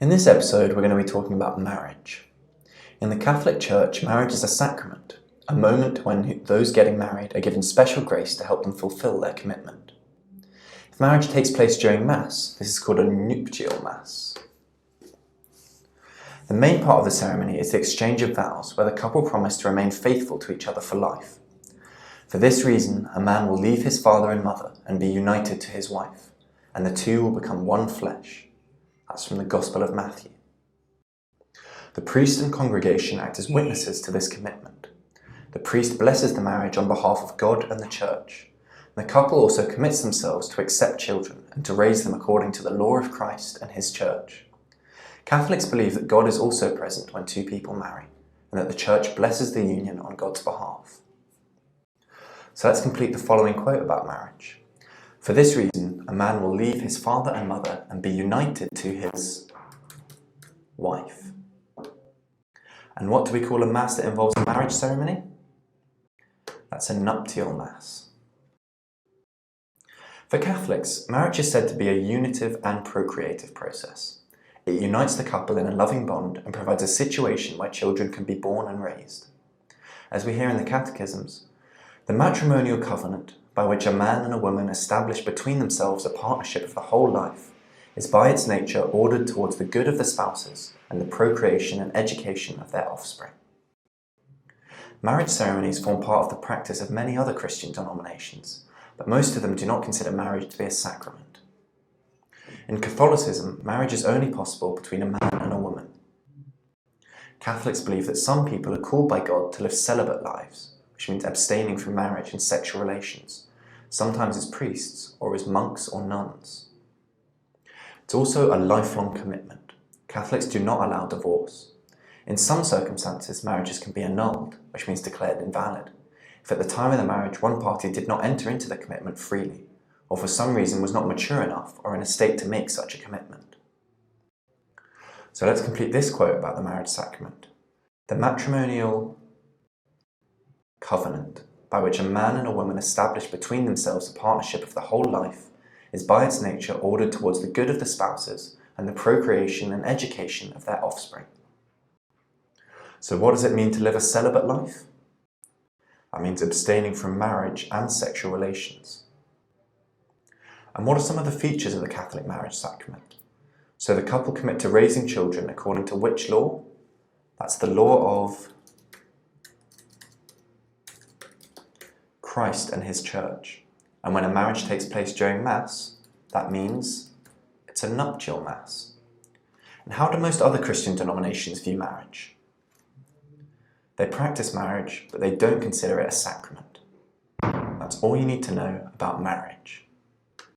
In this episode, we're going to be talking about marriage. In the Catholic Church, marriage is a sacrament, a moment when those getting married are given special grace to help them fulfill their commitment. If marriage takes place during Mass, this is called a nuptial Mass. The main part of the ceremony is the exchange of vows, where the couple promise to remain faithful to each other for life. For this reason, a man will leave his father and mother and be united to his wife, and the two will become one flesh. That's from the Gospel of Matthew. The priest and congregation act as witnesses to this commitment. The priest blesses the marriage on behalf of God and the Church. And the couple also commits themselves to accept children and to raise them according to the law of Christ and his Church. Catholics believe that God is also present when two people marry, and that the Church blesses the union on God's behalf. So let's complete the following quote about marriage. For this reason, a man will leave his father and mother and be united to his wife. And what do we call a Mass that involves a marriage ceremony? That's a nuptial Mass. For Catholics, marriage is said to be a unitive and procreative process. It unites the couple in a loving bond and provides a situation where children can be born and raised. As we hear in the catechisms, the matrimonial covenant, by which a man and a woman establish between themselves a partnership of the whole life, is by its nature ordered towards the good of the spouses and the procreation and education of their offspring. Marriage ceremonies form part of the practice of many other Christian denominations, but most of them do not consider marriage to be a sacrament. In Catholicism, marriage is only possible between a man and a woman. Catholics believe that some people are called by God to live celibate lives, which means abstaining from marriage and sexual relations, sometimes as priests or as monks or nuns. It's also a lifelong commitment. Catholics do not allow divorce. In some circumstances, marriages can be annulled, which means declared invalid, if at the time of the marriage one party did not enter into the commitment freely, or for some reason was not mature enough or in a state to make such a commitment. So let's complete this quote about the marriage sacrament. The matrimonial covenant, by which a man and a woman establish between themselves a partnership of the whole life, is by its nature ordered towards the good of the spouses and the procreation and education of their offspring. So what does it mean to live a celibate life? That means abstaining from marriage and sexual relations. And what are some of the features of the Catholic marriage sacrament? So the couple commit to raising children according to which law? That's the law of Christ and his Church. And when a marriage takes place during Mass, that means it's a nuptial Mass. And how do most other Christian denominations view marriage? They practice marriage, but they don't consider it a sacrament. That's all you need to know about marriage.